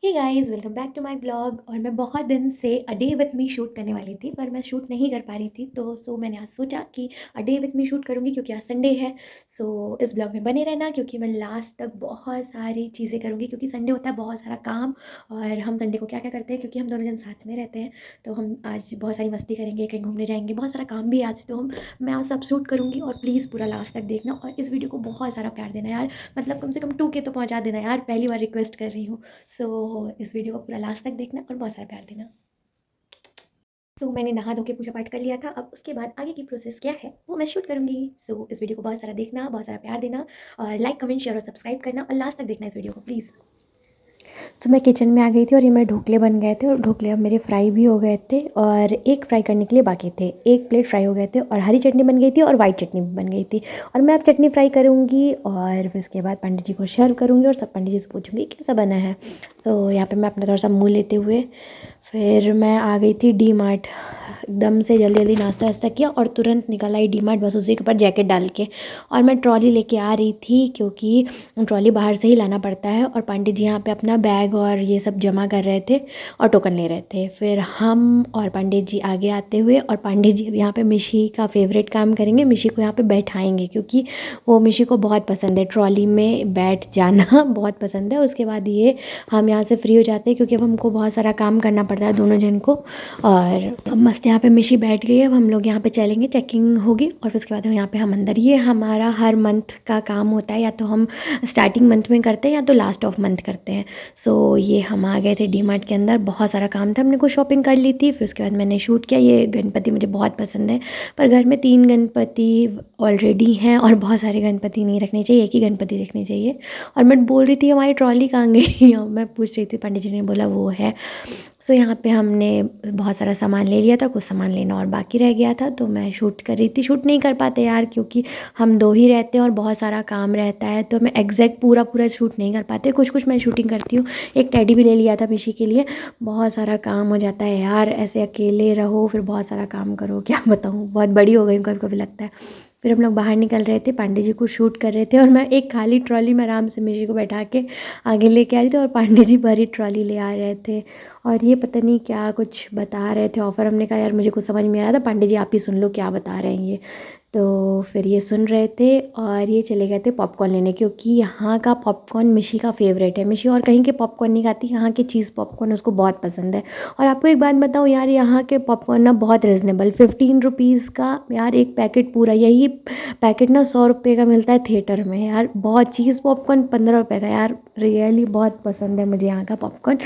Hey guys welcome back to my blog. और मैं बहुत दिन से a day with me shoot करने वाली थी, पर मैं शूट नहीं कर पा रही थी। तो मैंने आज सोचा कि अ डे विथ मी शूट करूँगी क्योंकि आज संडे है। इस ब्लॉग में बने रहना क्योंकि मैं लास्ट तक बहुत सारी चीज़ें करूँगी, क्योंकि संडे होता है बहुत सारा काम। और हम संडे को क्या क्या करते हैं, क्योंकि हम दोनों जन साथ में रहते हैं, तो हम आज बहुत सारी मस्ती करेंगे, कहीं घूमने जाएंगे, बहुत सारा काम भी है आज। मैं आज सब शूट करूँगी और प्लीज़ पूरा लास्ट तक देखना और इस वीडियो को बहुत सारा प्यार देना यार। मतलब कम से कम 2K तो पहुँचा देना यार, पहली बार रिक्वेस्ट कर रही हूँ। इस वीडियो को पूरा लास्ट तक देखना और बहुत सारा प्यार देना। मैंने नहा धो के पूजा पाठ कर लिया था। अब उसके बाद आगे की प्रोसेस क्या है वो मैं शूट करूँगी। इस वीडियो को बहुत सारा देखना, बहुत सारा प्यार देना और लाइक कमेंट शेयर और सब्सक्राइब करना और लास्ट तक देखना इस वीडियो को प्लीज़। मैं किचन में आ गई थी और ये मेरे ढोकले बन गए थे और ढोकले अब मेरे फ्राई भी हो गए थे और एक फ्राई करने के लिए बाकी थे। एक प्लेट फ्राई हो गए थे और हरी चटनी बन गई थी और वाइट चटनी भी बन गई थी। और मैं अब चटनी फ्राई करूँगी और फिर उसके बाद पंडित जी को सर्व करूँगी और सब पंडित जी से पूछूँगी कैसा बना है। यहाँ पे मैं अपना थोड़ा सा मुँह लेते हुए फिर मैं आ गई थी डी मार्ट। एकदम से जल्दी जल्दी नाश्ता वास्ता किया और तुरंत निकल आई डी मार्ट, बस उसी के ऊपर जैकेट डाल के। और मैं ट्रॉली लेके आ रही थी क्योंकि ट्रॉली बाहर से ही लाना पड़ता है। और पंडित जी यहाँ पे अपना बैग और ये सब जमा कर रहे थे और टोकन ले रहे थे। फिर हम और पंडित जी आगे आते हुए, और पंडित जी यहाँ पे मिशी का फेवरेट काम करेंगे, मिशी को यहाँ पे बैठाएंगे क्योंकि वो मिशी को बहुत पसंद है ट्रॉली में बैठ जाना बहुत पसंद है। उसके बाद ये हम यहाँ से फ्री हो जाते हैं क्योंकि अब हमको बहुत सारा काम करना पड़ता है दोनों जन को। और अब मस्त यहाँ पे मिशी बैठ गई है। अब हम लोग यहाँ पे चलेंगे, चेकिंग होगी और फिर उसके बाद यहाँ पे हम अंदर। ये हमारा हर मंथ का काम होता है, या तो हम स्टार्टिंग मंथ में करते हैं या तो लास्ट ऑफ मंथ करते हैं। ये हम आ गए थे डी मार्ट के अंदर, बहुत सारा काम था, हमने कुछ शॉपिंग कर ली थी। फिर उसके बाद मैंने शूट किया। ये गणपति मुझे बहुत पसंद है, पर घर में 3 गणपति ऑलरेडी हैं और बहुत सारे गणपति नहीं रखने चाहिए, एक ही गणपति रखने चाहिए। और मैं बोल रही थी हमारी ट्रॉली कहाँ गई मैं पूछ रही थी, पंडित जी ने बोला वो है। यहाँ पे हमने बहुत सारा सामान ले लिया था, कुछ सामान लेना और बाकी रह गया था, तो मैं शूट कर रही थी। शूट नहीं कर पाते यार क्योंकि हम 2 ही रहते हैं और बहुत सारा काम रहता है, तो मैं एग्जैक्ट पूरा पूरा शूट नहीं कर पाते। कुछ कुछ मैं शूटिंग करती हूँ। एक टेडी भी ले लिया था मिशी के लिए। बहुत सारा काम हो जाता है यार, ऐसे अकेले रहो फिर बहुत सारा काम करो, क्या बताऊँ, बहुत बड़ी हो गई कभी कभी लगता है। फिर हम लोग बाहर निकल रहे थे, पांडे जी को शूट कर रहे थे और मैं एक खाली ट्रॉली में आराम से मिशी को बैठा के आगे लेके आ रही थी और पांडे जी भरी ट्रॉली ले आ रहे थे। और ये पता नहीं क्या कुछ बता रहे थे ऑफ़र। हमने कहा यार मुझे कुछ समझ में आ रहा था, पांडे जी आप ही सुन लो क्या बता रहे हैं ये। तो फिर ये सुन रहे थे और ये चले गए थे पॉपकॉर्न लेने, क्योंकि यहाँ का पॉपकॉर्न मिशी का फेवरेट है। मिशी और कहीं के पॉपकॉर्न नहीं खाती, यहाँ के चीज़ पॉपकॉर्न उसको बहुत पसंद है। और आपको एक बात बताऊँ यार, यहाँ के पॉपकॉर्न ना बहुत रिजनेबल, 15 रुपीज़ का यार एक पैकेट पूरा। यही पैकेट ना 100 रुपये का मिलता है थिएटर में यार। बहुत चीज़ पॉपकॉर्न 15 रुपये का यार, रियली बहुत पसंद है मुझे यहाँ का पॉपकॉर्न,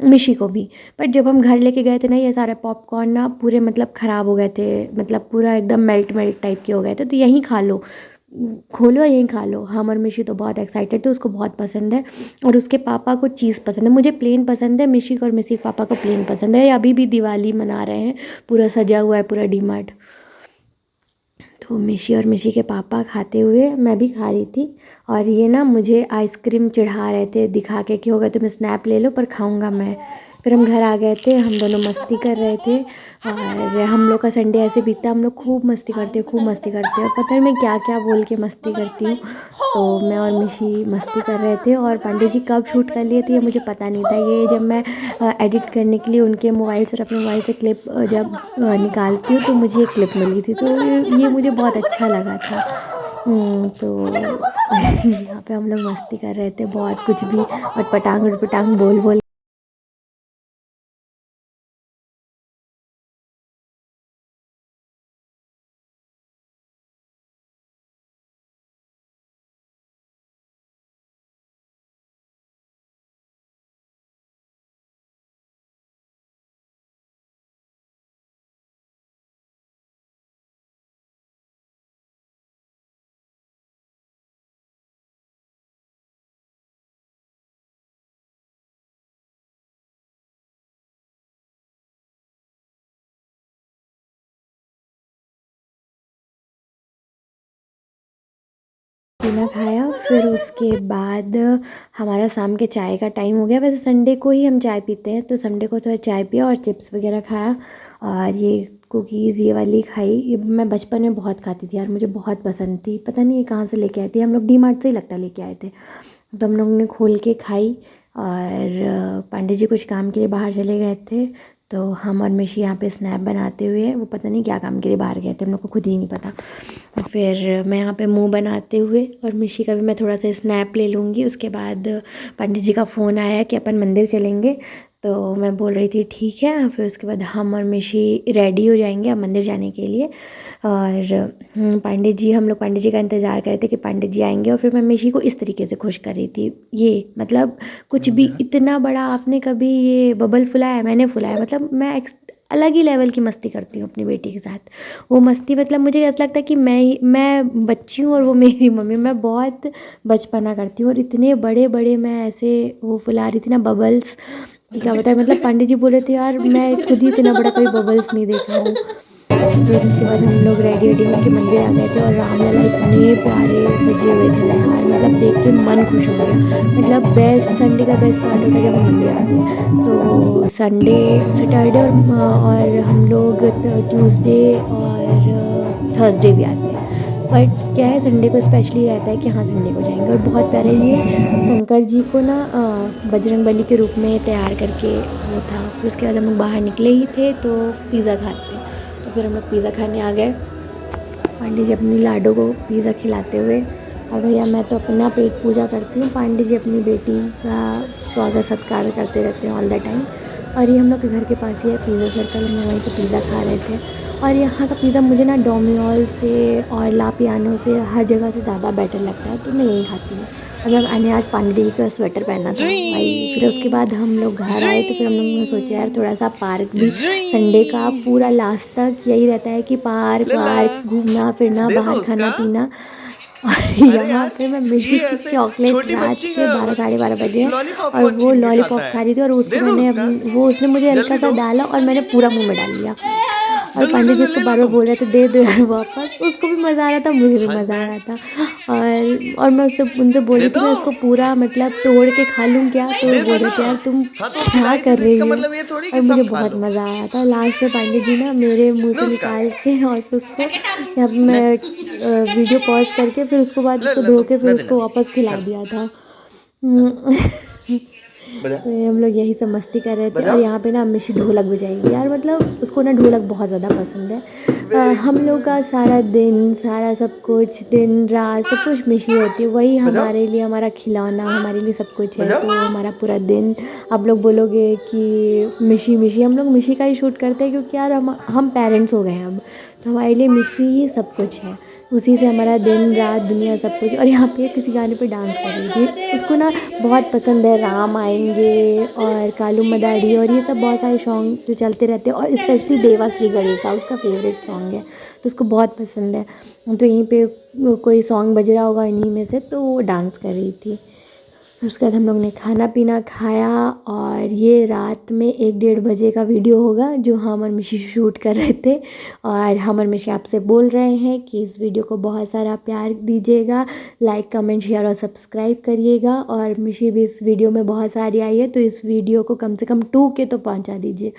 मिशी को भी। बट जब हम घर लेके गए थे ना, ये सारे पॉपकॉर्न ना पूरे मतलब ख़राब हो गए थे, मतलब पूरा एकदम मेल्ट मेल्ट टाइप के हो गए थे। तो यहीं खा लो, खोलो यहीं खा लो। हम और मिशी तो बहुत एक्साइटेड थे, उसको बहुत पसंद है। और उसके पापा को चीज़ पसंद है, मुझे प्लेन पसंद है, मिशी को और मिशी के पापा को प्लेन पसंद है। अभी भी दिवाली मना रहे हैं, पूरा सजा हुआ है पूरा डी मार्ट। तो मिशी और मिशी के पापा खाते हुए, मैं भी खा रही थी। और ये ना मुझे आइसक्रीम चढ़ा रहे थे दिखा के कि होगा तुम्हें स्नैप ले लो पर खाऊंगा मैं। फिर हम घर आ गए थे, हम दोनों मस्ती कर रहे थे। और हम लोग का संडे ऐसे बीतता है, हम लोग खूब मस्ती करते हैं, खूब मस्ती करते हैं। और पता है मैं क्या क्या बोल के मस्ती करती हूँ। मैं और मिशी मस्ती कर रहे थे और पंडित जी कब शूट कर लिए थे ये मुझे पता नहीं था। ये जब मैं एडिट करने के लिए उनके मोबाइल से और अपने मोबाइल से क्लिप जब निकालती हूँ तो मुझे ये क्लिप मिली थी, तो ये मुझे बहुत अच्छा लगा था। यहाँ पे हम लोग मस्ती कर रहे थे बहुत, कुछ भी अटपटांग उटपटांग बोल बोल। खाना खाया, फिर उसके बाद हमारा शाम के चाय का टाइम हो गया। वैसे संडे को ही हम चाय पीते हैं, तो संडे को थोड़ा चाय पिया और चिप्स वगैरह खाया। और ये कुकीज़ ये वाली खाई, ये मैं बचपन में बहुत खाती थी यार, मुझे बहुत पसंद थी। पता नहीं ये कहाँ से लेके आई थी, हम लोग डी मार्ट से ही लगता है लेके आए थे। तो हम लोग ने खोल के खाई। और पांडे जी कुछ काम के लिए बाहर चले गए थे, तो हम और मिशी यहाँ पे स्नैप बनाते हुए, वो पता नहीं क्या काम के लिए बाहर गए थे, हम लोग को खुद ही नहीं पता। फिर मैं यहाँ पे मुंह बनाते हुए और मिशी का भी मैं थोड़ा सा स्नैप ले लूँगी। उसके बाद पंडित जी का फ़ोन आया कि अपन मंदिर चलेंगे, तो मैं बोल रही थी ठीक है। फिर उसके बाद हम और मिशी रेडी हो जाएंगे अब मंदिर जाने के लिए। और हम लोग पंडित जी का इंतज़ार कर रहे थे कि पंडित जी आएंगे। और फिर मैं मिशी को इस तरीके से खुश कर रही थी, ये मतलब कुछ भी इतना बड़ा आपने कभी ये बबल फुलाया, मैंने फुलाया। मतलब मैं अलग ही लेवल की मस्ती करती हूँ अपनी बेटी के साथ। वो मस्ती मतलब मुझे ऐसा लगता है कि मैं बच्ची हूँ और वो मेरी मम्मी। मैं बहुत बचपना करती हूँ और इतने बड़े बड़े मैं ऐसे वो फुला रही थी ना बबल्स, कि क्या बताए। मतलब पंडित जी बोले थे यार मैं खुद ही इतना बड़ा कभी बबल्स नहीं देखा हूँ। फिर उसके बाद हम लोग रेडी रेडी होकर मंदिर आ गए थे और रामलला इतने प्यारे सजे हुए थे ना यार, मतलब देख के मन खुश हो गया। मतलब बेस्ट संडे का बेस्ट पार्ट होता है जब हम मंदिर आते हैं। तो संडे सैटरडे और हम लोग ट्यूसडे और थर्सडे भी आते हैं। बट क्या है, संडे को स्पेशली रहता है कि हाँ संडे को जाएंगे। और बहुत प्यारे ये शंकर जी को ना बजरंग बली के रूप में तैयार करके वो था। फिर उसके बाद हम लोग बाहर निकले ही थे तो पिज़्ज़ा खाते, तो फिर हम लोग पिज़्ज़ा खाने आ गए। पांडे जी अपनी लाडो को पिज़्ज़ा खिलाते हुए। और भैया मैं तो अपना पेट पूजा करती हूँ, पांडे जी अपनी बेटी का स्वागत सत्कार करते रहते हैं ऑल द टाइम। और ये हम लोग के घर के पास ही है पिज़्ज़ा सर्कल, हम वहीं पर पिज़्ज़ा खा रहे थे। और यहाँ का पिज़्ज़ा मुझे ना डोमिनोज से और ला पियानो से हर जगह से ज़्यादा बेटर लगता है, तो मैं यही खाती हूँ। और जब मैंने आज पांडे जी का स्वेटर पहना था भाई, फिर उसके बाद हम लोग घर आए तो फिर हम लोग ने सोचा यार थोड़ा सा पार्क भी, संडे का पूरा लास्ट तक यही रहता है कि पार्क वार्क घूमना फिरना, बाहर खाना पीना। और यहाँ पे मैं मिशी को चॉकलेट, रात के 12 साढ़े 12 बजे हैं और वो लॉलीपॉप खा रही थी और उसने मुझे हल्का सा डाला और मैंने पूरा मुंह में डाल लिया। और पंडित जी उसको बार बार बोल रहे थे दे दो यार वापस। उसको भी मज़ा आ रहा था, मुझे भी मज़ा आ रहा था। और मैं उनसे बोल रही थी मैं उसको पूरा मतलब तोड़ के खा लूँ क्या, तो वो बोल रहे थे यार तुम क्या कर रही हो। और मुझे बहुत मज़ा आया था। लास्ट में पंडित जी ना मेरे मुंह से निकाल के और फिर उसको यहाँ पे मैं वीडियो पॉज करके फिर उसको बाद उसको धो के फिर उसको वापस खिला दिया था। तो हम लोग यही सब मस्ती कर रहे थे। और यहाँ पे ना मिशी ढोलक बजाएगी यार, मतलब उसको ना ढोलक बहुत ज़्यादा पसंद है। हम लोग का सारा दिन सारा सब कुछ दिन रात सब कुछ मिशी होती है, वही हमारे लिए हमारा खिलौना, हमारे लिए सब कुछ है। तो हमारा पूरा दिन आप लोग बोलोगे कि मिशी मिशी, हम लोग मिशी का ही शूट करते हैं क्योंकि यार हम पेरेंट्स हो गए हैं अब, तो हमारे लिए मिशी ही सब कुछ है। उसी से हमारा दिन रात दुनिया सब कुछ। और यहाँ पे किसी गाने पे डांस कर रही थी, उसको ना बहुत पसंद है राम आएंगे और कालू मदारी और ये सब बहुत सारे सॉन्ग जो चलते रहते हैं। और स्पेशली देवा श्री गणेशा उसका फेवरेट सॉन्ग है, तो उसको बहुत पसंद है। तो यहीं पे कोई सॉन्ग बज रहा होगा इन्हीं में से, तो वो डांस कर रही थी। उसके बाद हम लोग ने खाना पीना खाया और ये रात में 1-1:30 बजे का वीडियो होगा जो हम और मिशी शूट कर रहे थे। और हम और मिशी आपसे बोल रहे हैं कि इस वीडियो को बहुत सारा प्यार दीजिएगा, लाइक कमेंट शेयर और सब्सक्राइब करिएगा। और मिशी भी इस वीडियो में बहुत सारी आई है, तो इस वीडियो को कम से कम 2 के तो पहुंचा दीजिए।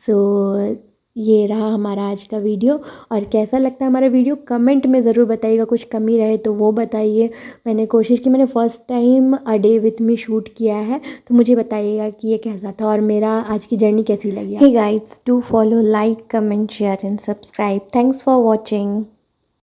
सो ये रहा हमारा आज का वीडियो। और कैसा लगता है हमारा वीडियो कमेंट में ज़रूर बताइएगा, कुछ कमी रहे तो वो बताइए। मैंने कोशिश की, मैंने first time a day with me shoot किया है, तो मुझे बताइएगा कि ये कैसा था और मेरा आज की जर्नी कैसी लगी। Hey guys, do follow, like comment share and subscribe. Thanks for watching.